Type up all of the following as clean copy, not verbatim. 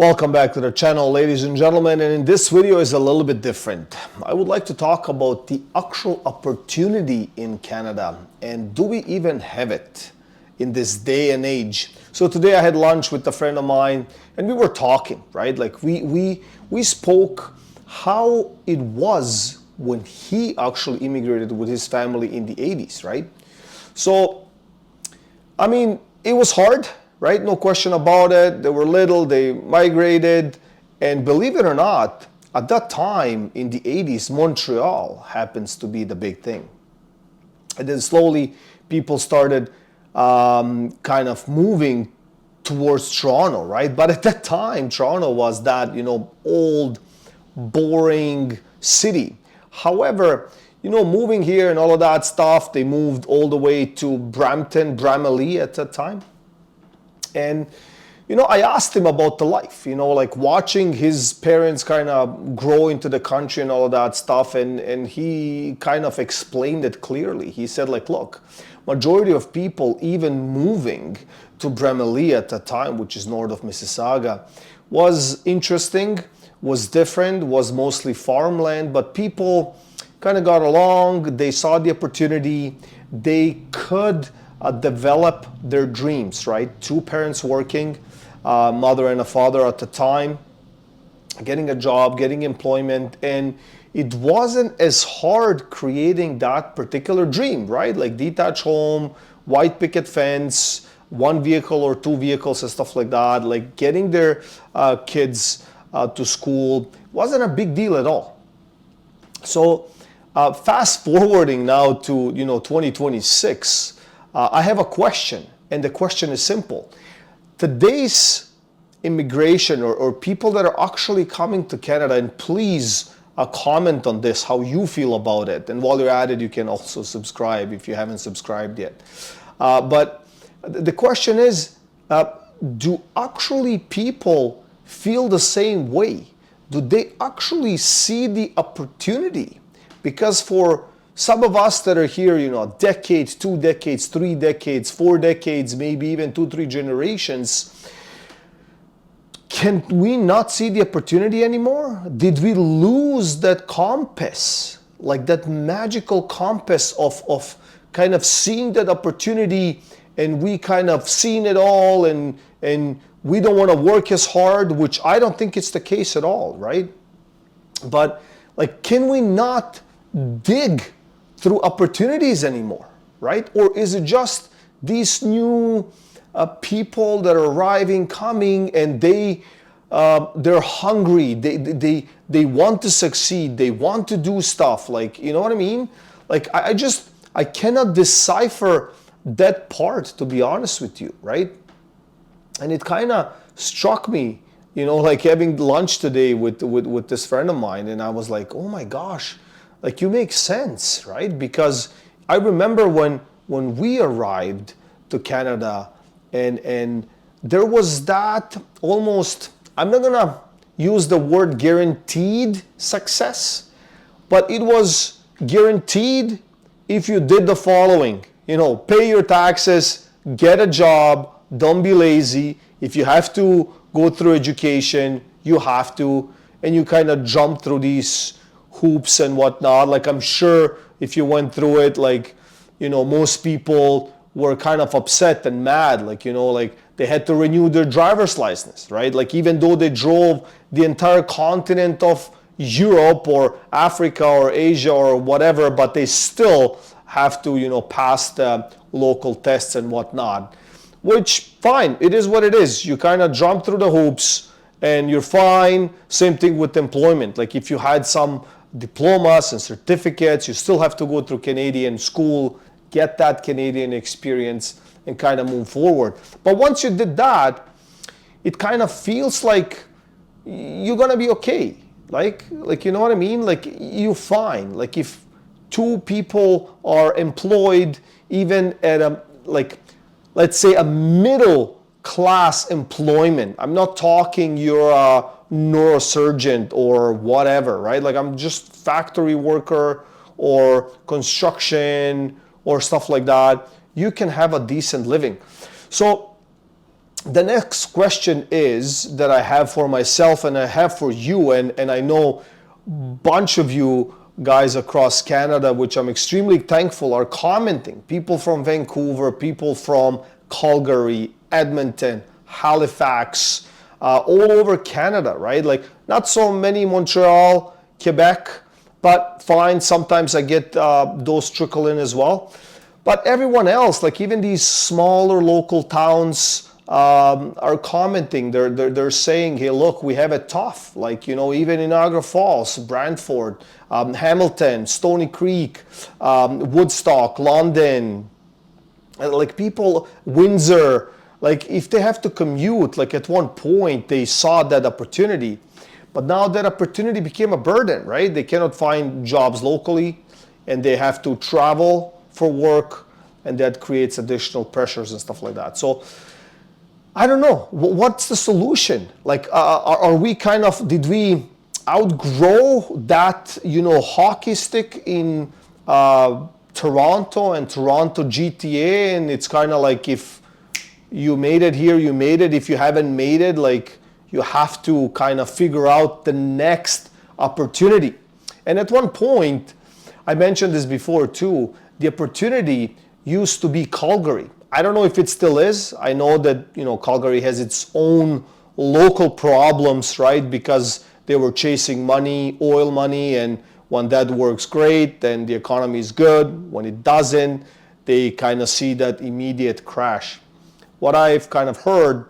Welcome back to the channel, ladies and gentlemen, and in this video is a little bit different. I would like to talk about the actual opportunity in Canada, and do we even have it in this day and age? So today I had lunch with a friend of mine and we were talking, right? Like we spoke how it was when he actually immigrated with his family in the 80s, right? So, I mean, it was hard, right? No question about it. They were little, they migrated, and believe it or not, at that time in the 80s, Montreal happens to be the big thing. And then slowly people started kind of moving towards Toronto, right? But at that time, Toronto was that, old, boring city. However, moving here and all of that stuff, they moved all the way to Brampton, Bramalea at that time. And, I asked him about the life, like watching his parents kind of grow into the country and all of that stuff. And he kind of explained it clearly. He said, like, look, majority of people even moving to Bramalea at that time, which is north of Mississauga, was interesting, was different, was mostly farmland, but people kind of got along. They saw the opportunity. They could develop their dreams, right? Two parents working, mother and a father at the time, getting a job, getting employment, and it wasn't as hard creating that particular dream, right? Like detached home, white picket fence, one vehicle or two vehicles and stuff like that, like getting their kids to school wasn't a big deal at all. So fast forwarding now to 2026, I have a question, and the question is simple. Today's immigration or people that are actually coming to Canada, and please comment on this, how you feel about it. And while you're at it, you can also subscribe if you haven't subscribed yet. But the question is, do actually people feel the same way? Do they actually see the opportunity? Because for some of us that are here, decades, 2 decades, 3 decades, 4 decades, maybe even 2-3 generations, can we not see the opportunity anymore? Did we lose that compass, like that magical compass of kind of seeing that opportunity, and we kind of seen it all, and we don't want to work as hard, which I don't think it's the case at all, right? But like, can we not dig through opportunities anymore, right? Or is it just these new people that are arriving, coming, and they're hungry, they want to succeed, they want to do stuff, like, you know what I mean? Like, I cannot decipher that part, to be honest with you, right? And it kind of struck me, like having lunch today with this friend of mine, and I was like, oh my gosh, like, you make sense, right? Because I remember when we arrived to Canada, and there was that almost, I'm not gonna use the word guaranteed success, but it was guaranteed if you did the following, pay your taxes, get a job, don't be lazy. If you have to go through education, you have to, and you kind of jump through these hoops and whatnot. Like, I'm sure if you went through it, like, most people were kind of upset and mad, like, like they had to renew their driver's license, right? Like, even though they drove the entire continent of Europe or Africa or Asia or whatever, but they still have to, pass the local tests and whatnot, which, fine, it is what it is. You kind of jump through the hoops and you're fine. Same thing with employment. Like, if you had some diplomas and certificates, you still have to go through Canadian school, get that Canadian experience, and kind of move forward. But once you did that, it kind of feels like you're gonna be okay. Like, you know what I mean? Like, you're fine. Like, if two people are employed, even at a, like, let's say a middle class employment. I'm not talking you're a neurosurgeon or whatever, right? Like, I'm just factory worker or construction or stuff like that. You can have a decent living. So the next question is that I have for myself and I have for you, and I know a bunch of you guys across Canada, which I'm extremely thankful, are commenting. People from Vancouver, people from Calgary, Edmonton, Halifax, all over Canada, right? Like not so many Montreal, Quebec, but fine. Sometimes I get those trickle in as well. But everyone else, like even these smaller local towns, are commenting. They're saying, hey, look, we have it tough. Like, you know, even in Niagara Falls, Brantford, Hamilton, Stony Creek, Woodstock, London, like people, Windsor, like if they have to commute, like at one point they saw that opportunity, but now that opportunity became a burden, right? They cannot find jobs locally and they have to travel for work, and that creates additional pressures and stuff like that. So I don't know, what's the solution? Like, are we kind of, did we outgrow that, you know, hockey stick in Toronto and Toronto GTA, and it's kind of like if you made it here, you made it. If you haven't made it, like you have to kind of figure out the next opportunity. And at one point, I mentioned this before too, the opportunity used to be Calgary. I don't know if it still is. I know that, you know, Calgary has its own local problems, right? Because they were chasing money, oil money, and when that works great, then the economy is good. When it doesn't, they kind of see that immediate crash. What I've kind of heard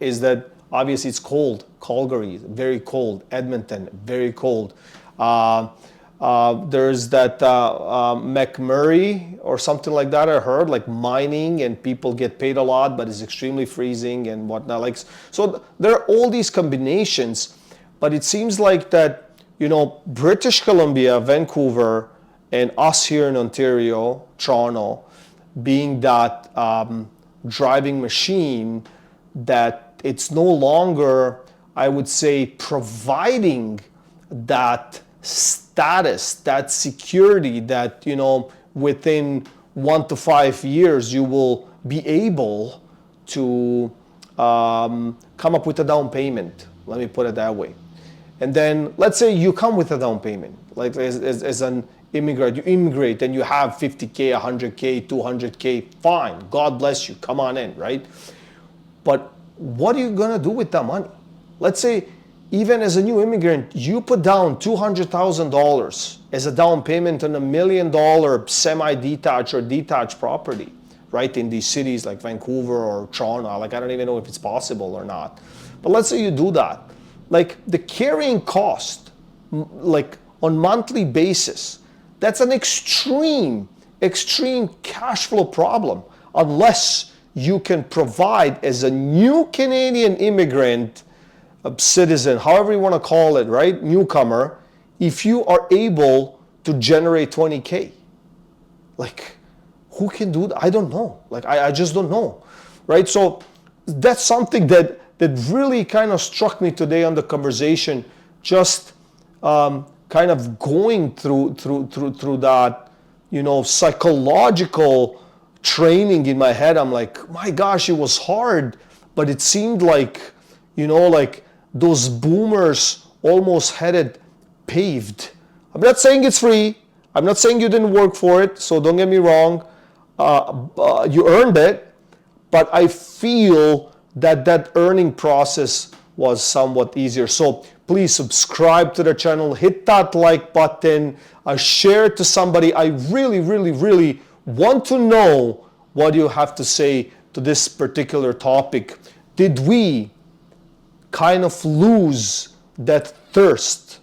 is that obviously it's cold. Calgary, very cold. Edmonton, very cold. There's that McMurray or something like that I heard, like mining, and people get paid a lot, but it's extremely freezing and whatnot. Like, so there are all these combinations, but it seems like that, you know, British Columbia, Vancouver, and us here in Ontario, Toronto, being that driving machine, that it's no longer, I would say, providing that status, that security that, you know, within 1 to 5 years you will be able to come up with a down payment. Let me put it that way. And then let's say you come with a down payment, like as an immigrant, you immigrate and you have 50K, 100K, 200K, fine, God bless you, come on in, right? But what are you gonna do with that money? Let's say even as a new immigrant, you put down $200,000 as a down payment on $1 million semi-detached or detached property, right? In these cities like Vancouver or Toronto, like I don't even know if it's possible or not. But let's say you do that. Like the carrying cost, like on monthly basis, that's an extreme cash flow problem unless you can provide as a new Canadian immigrant, a citizen, however you want to call it, right? Newcomer, if you are able to generate 20K. Like, who can do that? I don't know. Like, I just don't know, right? So that's something that really kind of struck me today on the conversation, just kind of going through that, you know, psychological training in my head. I'm like, my gosh, it was hard, but it seemed like, you know, like those boomers almost had it paved. I'm not saying it's free. I'm not saying you didn't work for it, so don't get me wrong. You earned it, but I feel that earning process was somewhat easier. So please subscribe to the channel, hit that like button, share it to somebody. I really, really, really want to know what you have to say to this particular topic. Did we kind of lose that thirst,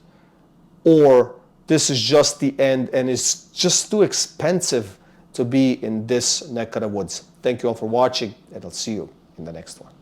or this is just the end and it's just too expensive to be in this neck of the woods? Thank you all for watching, and I'll see you in the next one.